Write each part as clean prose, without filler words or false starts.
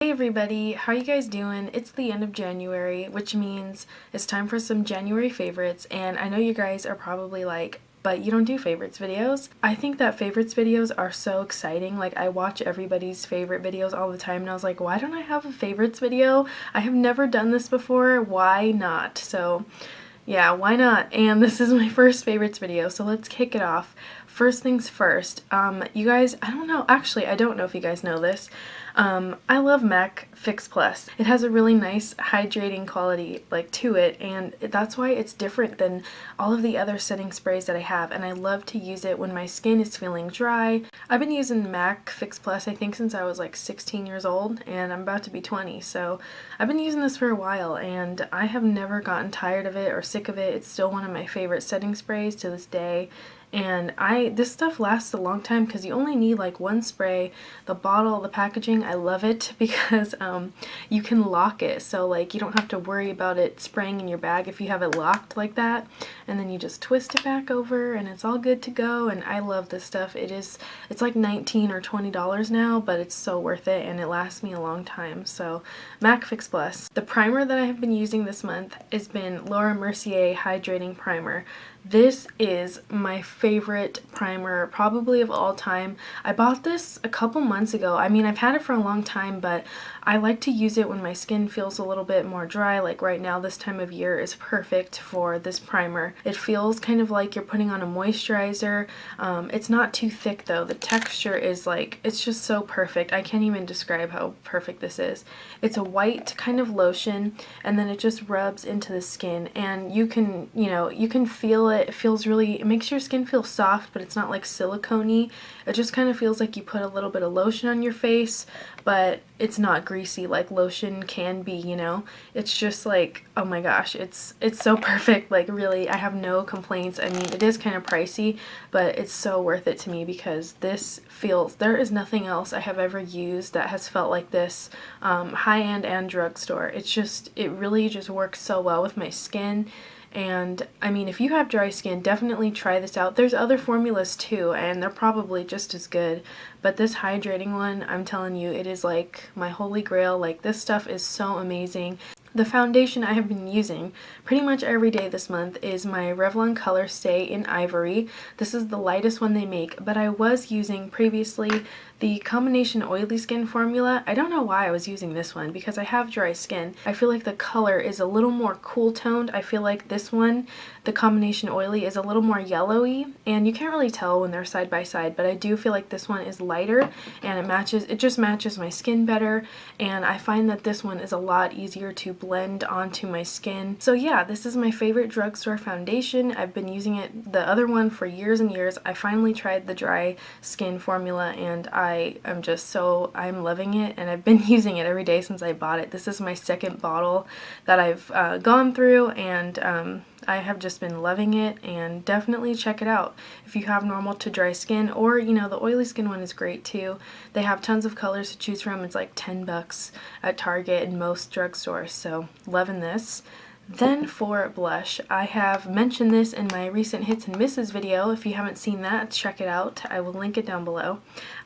Hey everybody, how you guys doing? It's the end of January, which means it's time for some January favorites, and I know you guys are probably like, but you don't do favorites videos. I think that favorites videos are so exciting. Like, I watch everybody's favorite videos all the time, and I was like, why don't I have a favorites video? I have never done this before. Why not? So yeah, why not? And this is my first favorites video, so let's kick it off. First things first, you guys, I don't know, actually, I don't know if you guys know this. I love MAC Fix Plus. It has a really nice hydrating quality to it, and that's why it's different than all of the other setting sprays that I have, and I love to use it when my skin is feeling dry. I've been using MAC Fix Plus I think since I was like 16 years old, and I'm about to be 20, so I've been using this for a while, and I have never gotten tired of it or sick of it. It's still one of my favorite setting sprays to this day. And this stuff lasts a long time because you only need like one spray. The bottle, the packaging, I love it because you can lock it, so like you don't have to worry about it spraying in your bag if you have it locked like that, and then you just twist it back over and it's all good to go. And I love this stuff. It's like $19 or $20 now, but it's so worth it and it lasts me a long time. So MAC Fix Plus. The primer that I have been using this month has been Mercier Hydrating Primer. This is my favorite primer probably of all time. I bought this a couple months ago. I mean, I've had it for a long time, but I like to use it when my skin feels a little bit more dry. Like right now, this time of year is perfect for this primer. It feels kind of like you're putting on a moisturizer. It's not too thick though. The texture is like, it's just so perfect. I can't even describe how perfect this is. It's a white kind of lotion, and then it just rubs into the skin, and you can feel it. It feels really, it makes your skin feel soft, but it's not like silicone-y. It just kind of feels like you put a little bit of lotion on your face, but it's not greasy like lotion can be, you know? It's just like, oh my gosh, it's so perfect. Like really, I have no complaints. I mean, it is kind of pricey, but it's so worth it to me because this feels, there is nothing else I have ever used that has felt like this, high-end and drugstore. It really just works so well with my skin. And I mean, if you have dry skin, definitely try this out. There's other formulas too, and they're probably just as good, but this hydrating one, I'm telling you, it is like my holy grail. Like, this stuff is so amazing. The foundation I have been using pretty much every day this month is my Revlon Colorstay in Ivory. This is the lightest one they make, but I was using previously the combination oily skin formula. I don't know why I was using this one because I have dry skin. I feel like the color is a little more cool toned. I feel like this one, the combination oily, is a little more yellowy, and you can't really tell when they're side by side, but I do feel like this one is lighter and it just matches my skin better, and I find that this one is a lot easier to blend onto my skin. So yeah, this is my favorite drugstore foundation. I've been using it, the other one, for years and years. I finally tried the dry skin formula, and I'm loving it, and I've been using it every day since I bought it. This is my second bottle that I've gone through, and I have just been loving it, and definitely check it out if you have normal to dry skin, or the oily skin one is great too. They have tons of colors to choose from. It's like $10 at Target and most drugstores, so loving this. Then for blush, I have mentioned this in my recent hits and misses video. If you haven't seen that, check it out. I will link it down below.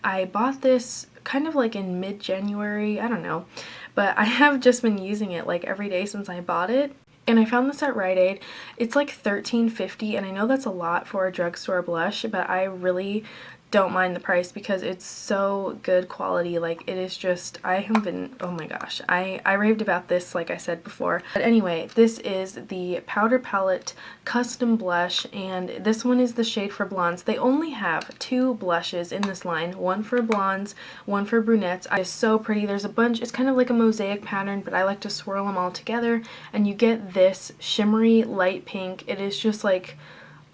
I bought this kind of like in mid-January, I don't know, but I have just been using it like every day since I bought it. And I found this at Rite Aid. It's like $13.50, and I know that's a lot for a drugstore blush, but I really don't mind the price because it's so good quality. Like, it is just, I have been, oh my gosh, I raved about this like I said before. But anyway, this is the Powder Palette Custom Blush, and this one is the shade for blondes. They only have 2 blushes in this line, one for blondes, one for brunettes. It's so pretty. There's a bunch, it's kind of like a mosaic pattern, but I like to swirl them all together, and you get this shimmery light pink. It is just like,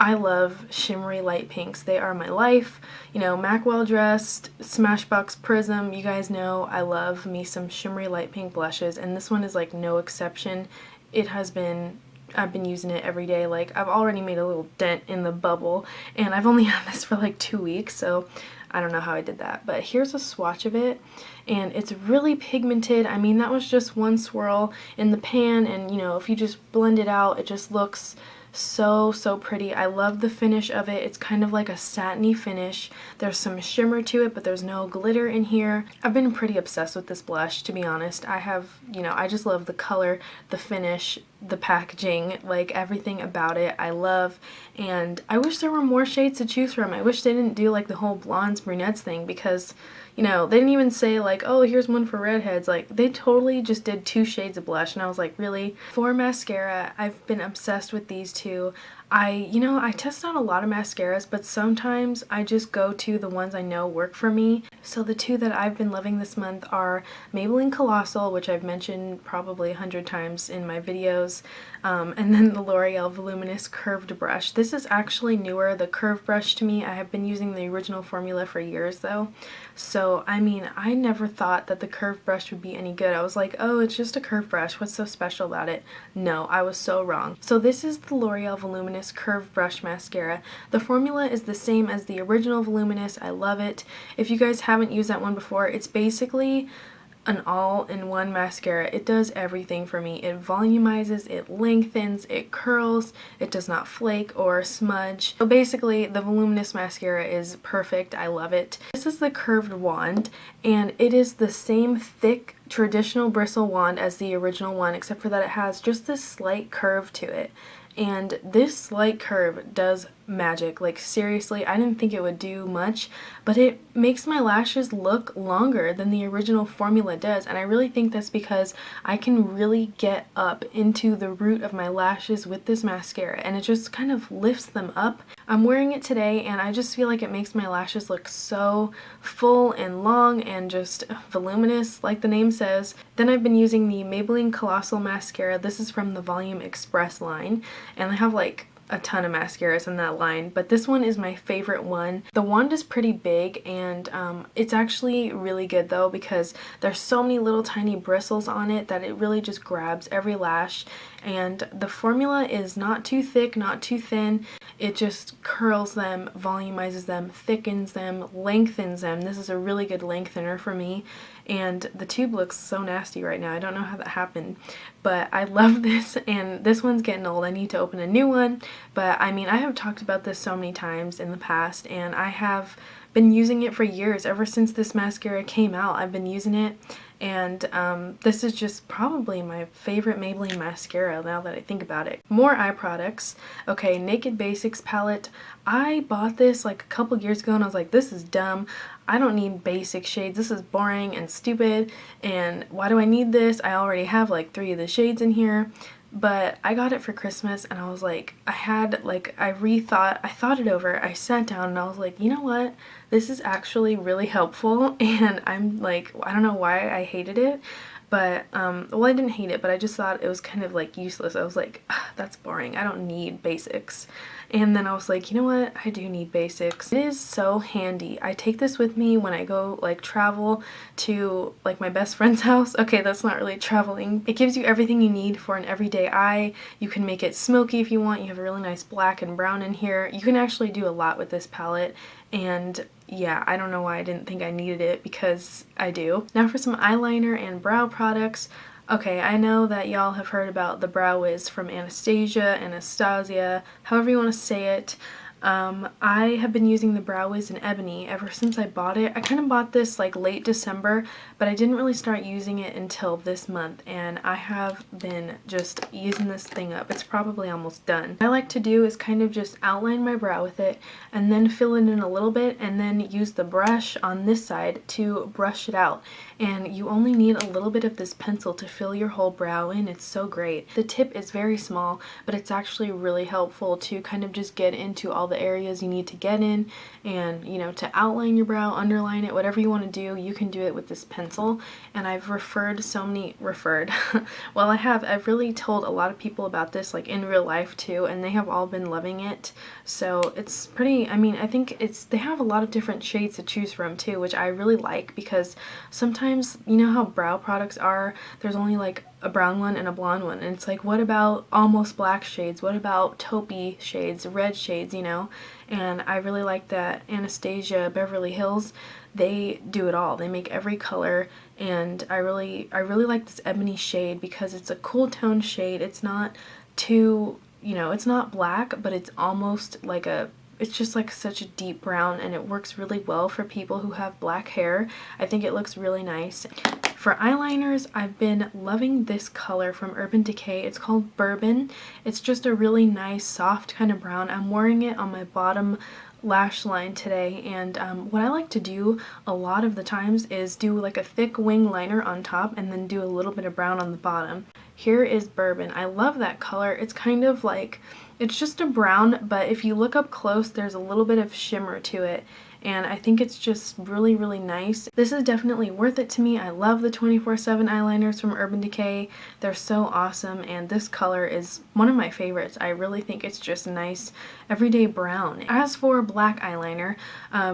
I love shimmery light pinks. They are my life. MAC Well Dressed, Smashbox Prism, you guys know I love me some shimmery light pink blushes, and this one is like no exception. I've been using it every day. Like, I've already made a little dent in the bubble, and I've only had this for like 2 weeks, so I don't know how I did that. But here's a swatch of it, and it's really pigmented. I mean, that was just one swirl in the pan, and if you just blend it out, it just looks So pretty. I love the finish of it. It's kind of like a satiny finish. There's some shimmer to it, but there's no glitter in here. I've been pretty obsessed with this blush, to be honest. I have, you know, I just love the color, the finish, the packaging, like everything about it I love. And I wish there were more shades to choose from. I wish they didn't do like the whole blondes brunettes thing, because, you know, they didn't even say like, oh, here's one for redheads. Like, they totally just did 2 shades of blush, and I was like, really? For mascara, I've been obsessed with these two. I test out a lot of mascaras, but sometimes I just go to the ones I know work for me. So the 2 that I've been loving this month are Maybelline Colossal, which I've mentioned probably 100 times in my videos, and then the L'Oreal Voluminous Curved Brush. This is actually newer, the curved brush, to me. I have been using the original formula for years though. So, I mean, I never thought that the curved brush would be any good. I was like, oh, it's just a curved brush. What's so special about it? No, I was so wrong. So this is the L'Oreal Voluminous Curved Brush Mascara. The formula is the same as the original Voluminous. I love it. If you guys haven't used that one before, it's basically an all-in-one mascara. It does everything for me. It volumizes, it lengthens, it curls, it does not flake or smudge. So basically, the Voluminous mascara is perfect. I love it. This is the curved wand, and it is the same thick traditional bristle wand as the original one, except for that it has just this slight curve to it. And this slight curve does magic. Like, seriously, I didn't think it would do much, but it makes my lashes look longer than the original formula does, and I really think that's because I can really get up into the root of my lashes with this mascara, and it just kind of lifts them up. I'm wearing it today, and I just feel like it makes my lashes look so full and long and just voluminous, like the name says. Then I've been using the Maybelline Colossal mascara. This is from the Volume Express line, and I have like a ton of mascaras in that line, but this one is my favorite one. The wand is pretty big, and it's actually really good though, because there's so many little tiny bristles on it that it really just grabs every lash, and the formula is not too thick, not too thin. It just curls them, volumizes them, thickens them, lengthens them. This is a really good lengthener for me, and the tube looks so nasty right now. I don't know how that happened, but I love this, and this one's getting old. I need to open a new one, but I mean, I have talked about this so many times in the past, and I have been using it for years. Ever since this mascara came out, I've been using it, and this is just probably my favorite Maybelline mascara now that I think about it. More eye products. Okay, Naked Basics palette. I bought this like a couple years ago, and I was like, this is dumb. I don't need basic shades. This is boring and stupid, and why do I need this? I already have like 3 of the shades in here. But I got it for Christmas, and I was like, I thought it over. I sat down and I was like, you know what? This is actually really helpful, and I'm like, I don't know why I hated it, but, well, I didn't hate it, but I just thought it was kind of like useless. I was like, that's boring. I don't need basics. And then I was like, you know what? I do need basics. It is so handy. I take this with me when I go like travel to like my best friend's house. Okay, that's not really traveling. It gives you everything you need for an everyday eye. You can make it smoky if you want. You have a really nice black and brown in here. You can actually do a lot with this palette, and yeah, I don't know why I didn't think I needed it, because I do. Now for some eyeliner and brow products. Okay, I know that y'all have heard about the Brow Wiz from Anastasia, Anastasia, however you want to say it. I have been using the Brow Wiz in Ebony ever since I bought it. I kind of bought this like late December, but I didn't really start using it until this month, and I have been just using this thing up. It's probably almost done. What I like to do is kind of just outline my brow with it, and then fill it in a little bit, and then use the brush on this side to brush it out. And you only need a little bit of this pencil to fill your whole brow in. It's so great. The tip is very small, but it's actually really helpful to kind of just get into all the areas you need to get in, and, you know, to outline your brow, underline it, whatever you want to do, you can do it with this pencil. And I've well, I've really told a lot of people about this, like in real life too, and they have all been loving it. So it's pretty, I mean, I think they have a lot of different shades to choose from too, which I really like, because sometimes, you know how brow products are, there's only like a brown one and a blonde one, and it's like, what about almost black shades? What about taupey shades, red shades, you know? And I really like that Anastasia Beverly Hills, they do it all. They make every color, and I really like this Ebony shade because it's a cool tone shade. It's not too you know, it's not black, but it's almost like it's just like such a deep brown, and it works really well for people who have black hair. I think it looks really nice. For eyeliners, I've been loving this color from Urban Decay. It's called Bourbon. It's just a really nice, soft kind of brown. I'm wearing it on my bottom lash line today, and what I like to do a lot of the times is do like a thick wing liner on top and then do a little bit of brown on the bottom. Here is Bourbon. I love that color. It's kind of like, it's just a brown, but if you look up close, there's a little bit of shimmer to it, and I think it's just really, really nice. This is definitely worth it to me. I love the 24/7 eyeliners from Urban Decay. They're so awesome, and this color is one of my favorites. I really think it's just nice everyday brown. As for black eyeliner,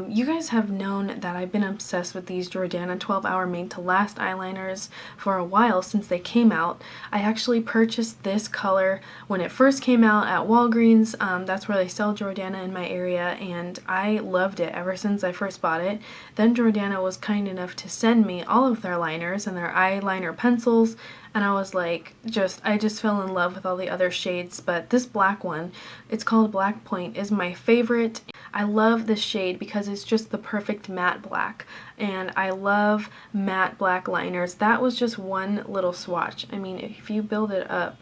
you guys have known that I've been obsessed with these Jordana 12-hour made to last eyeliners for a while since they came out. I actually purchased this color when it first came out at Walgreens. That's where they sell Jordana in my area, and I loved it ever since I first bought it. Then Jordana was kind enough to send me all of their liners and their eyeliner pencils, and I was like, I just fell in love with all the other shades. But this black one, it's called Black Point, is my favorite. I love this shade because it's just the perfect matte black, and I love matte black liners. That was just one little swatch. I mean, if you build it up,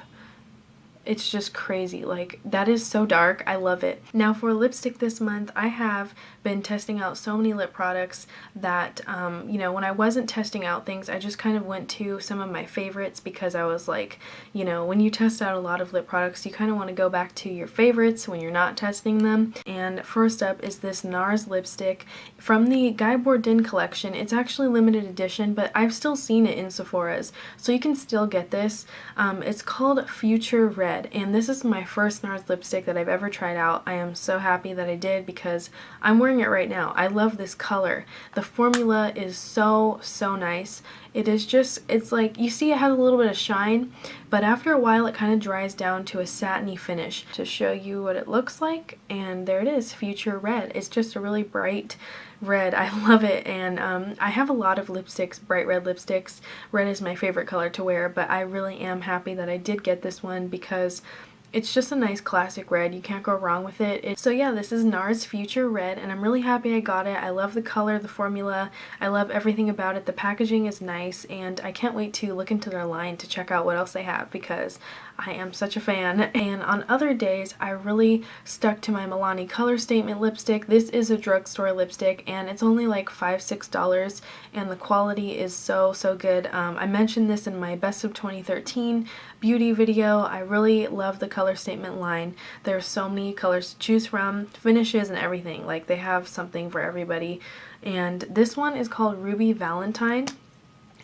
it's just crazy. Like, that is so dark. I love it. Now for lipstick this month, I have been testing out so many lip products that, you know, when I wasn't testing out things, I just kind of went to some of my favorites because I was like, you know, when you test out a lot of lip products, you kind of want to go back to your favorites when you're not testing them. And first up is this NARS lipstick from the Guy Bourdin collection. It's actually limited edition, but I've still seen it in Sephora's, so you can still get this. It's called Future Red, and this is my first NARS lipstick that I've ever tried out. I am so happy that I did because I'm wearing it right now. I love this color. The formula is so nice. It is just, it's like, you see it has a little bit of shine, but after a while it kind of dries down to a satiny finish. To show you what it looks like, and there it is, Future Red. It's just a really bright red. I love it, and I have a lot of lipsticks, bright red lipsticks. Red is my favorite color to wear, but I really am happy that I did get this one because it's just a nice classic red. You can't go wrong with it. So yeah, this is NARS Future Red, and I'm really happy I got it. I love the color, the formula. I love everything about it. The packaging is nice, and I can't wait to look into their line to check out what else they have because I am such a fan. And on other days, I really stuck to my Milani Color Statement lipstick. This is a drugstore lipstick, and it's only like $5-6, and the quality is so good. I mentioned this in my Best of 2013 beauty video. I really love the Color Statement line. There's so many colors to choose from, finishes and everything. Like, they have something for everybody. And this one is called Ruby Valentine.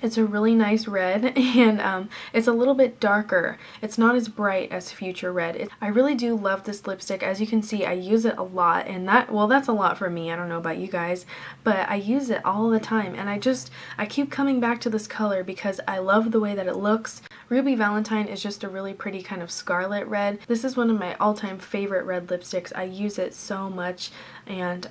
It's a really nice red, and it's a little bit darker. It's not as bright as Future Red. I really do love this lipstick. As you can see, I use it a lot, and that's a lot for me. I don't know about you guys, but I use it all the time, and I keep coming back to this color because I love the way that it looks. Ruby Valentine is just a really pretty kind of scarlet red. This is one of my all-time favorite red lipsticks. I use it so much, and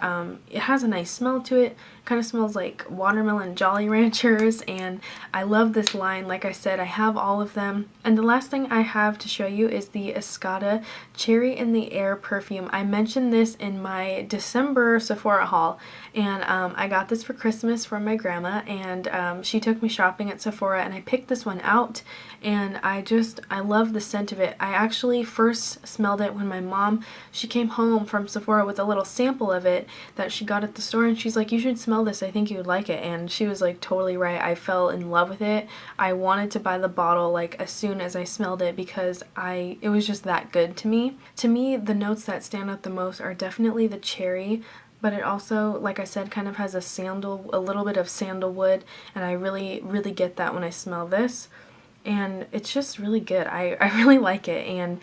it has a nice smell to it. Kind of smells like watermelon Jolly Ranchers, and I love this line. Like I said, I have all of them. And the last thing I have to show you is the Escada Cherry in the Air perfume. I mentioned this in my December Sephora haul, and I got this for Christmas from my grandma, and she took me shopping at Sephora, and I picked this one out, and I love the scent of it. I actually first smelled it when my mom, she came home from Sephora with a little sample of it that she got at the store, and she's like, you should smell this, I think you would like it. And she was like totally right. I fell in love with it. I wanted to buy the bottle like as soon as I smelled it because it was just that good to me. To me, the notes that stand out the most are definitely the cherry, but it also, like I said, kind of has a little bit of sandalwood, and I really get that when I smell this. And it's just really good. I really like it, and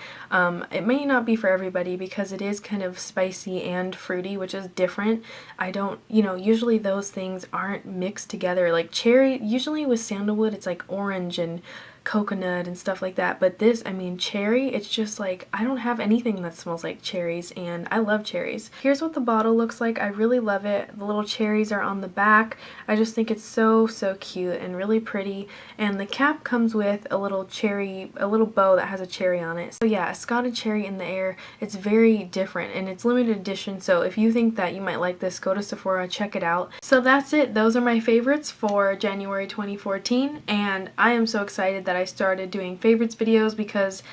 it may not be for everybody because it is kind of spicy and fruity, which is different. I don't, usually those things aren't mixed together. Like cherry, usually with sandalwood, it's like orange and coconut and stuff like that. But this, I mean, cherry, it's just like, I don't have anything that smells like cherries, and I love cherries. Here's what the bottle looks like. I really love it. The little cherries are on the back. I just think it's so cute and really pretty. And the cap comes with a little cherry, a little bow that has a cherry on it. So yeah, Escada cherry in the air. It's very different and it's limited edition, so if you think that you might like this, go to Sephora, check it out. So that's it. Those are my favorites for January 2014, and I am so excited that I started doing favorites videos because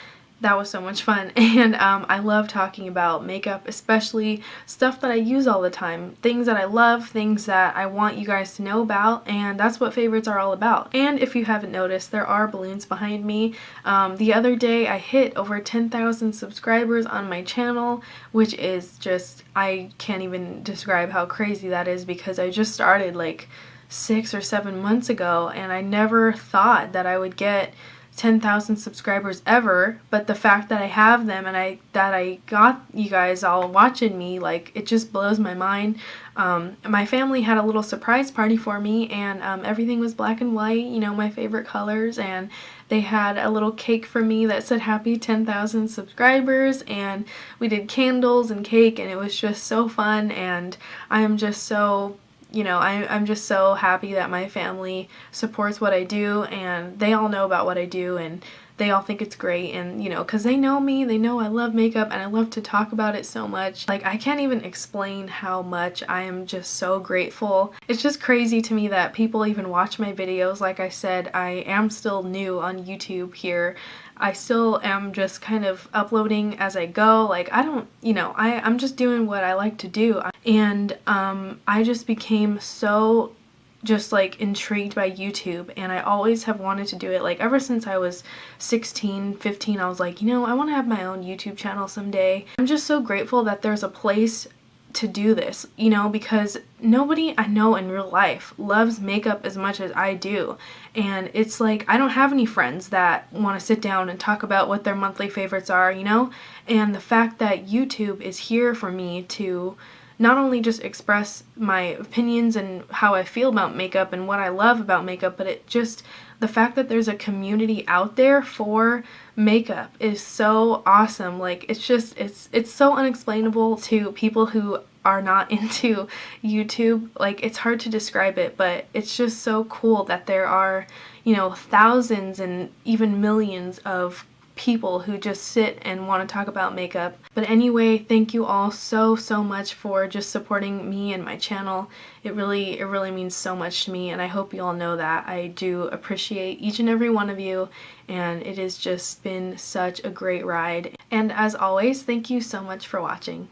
that was so much fun. And I love talking about makeup, especially stuff that I use all the time, things that I love, things that I want you guys to know about, and that's what favorites are all about. And if you haven't noticed, there are balloons behind me. The other day I hit over 10,000 subscribers on my channel, which is just, I can't even describe how crazy that is, because I just started like 6 or 7 months ago, and I never thought that I would get 10,000 subscribers ever, but the fact that I have them and that I got you guys all watching me, like, it just blows my mind. My family had a little surprise party for me, and everything was black and white, you know, my favorite colors, and they had a little cake for me that said happy 10,000 subscribers, and we did candles and cake, and it was just so fun. And I am just so, you know, I'm just so happy that my family supports what I do, and they all know about what I do, and they all think it's great. And, you know, because they know me, they know I love makeup and I love to talk about it so much. Like, I can't even explain how much I am just so grateful. It's just crazy to me that people even watch my videos. Like I said, I am still new on YouTube here. I still am just kind of uploading as I go. Like, I don't, you know, I'm just doing what I like to do. And I just became so just like intrigued by YouTube, and I always have wanted to do it. Like, ever since I was 16, 15, I was like, you know, I want to have my own YouTube channel someday. I'm just so grateful that there's a place to do this, you know, because nobody I know in real life loves makeup as much as I do. And it's like, I don't have any friends that want to sit down and talk about what their monthly favorites are, you know? And the fact that YouTube is here for me to not only just express my opinions and how I feel about makeup and what I love about makeup, but it just, the fact that there's a community out there for makeup is so awesome. Like, it's just, it's so unexplainable to people who are not into YouTube. Like, it's hard to describe it, but it's just so cool that there are, you know, thousands and even millions of people who just sit and want to talk about makeup. But anyway, thank you all so much for just supporting me and my channel. It really means so much to me, and I hope you all know that. I do appreciate each and every one of you, and it has just been such a great ride. And as always, thank you so much for watching.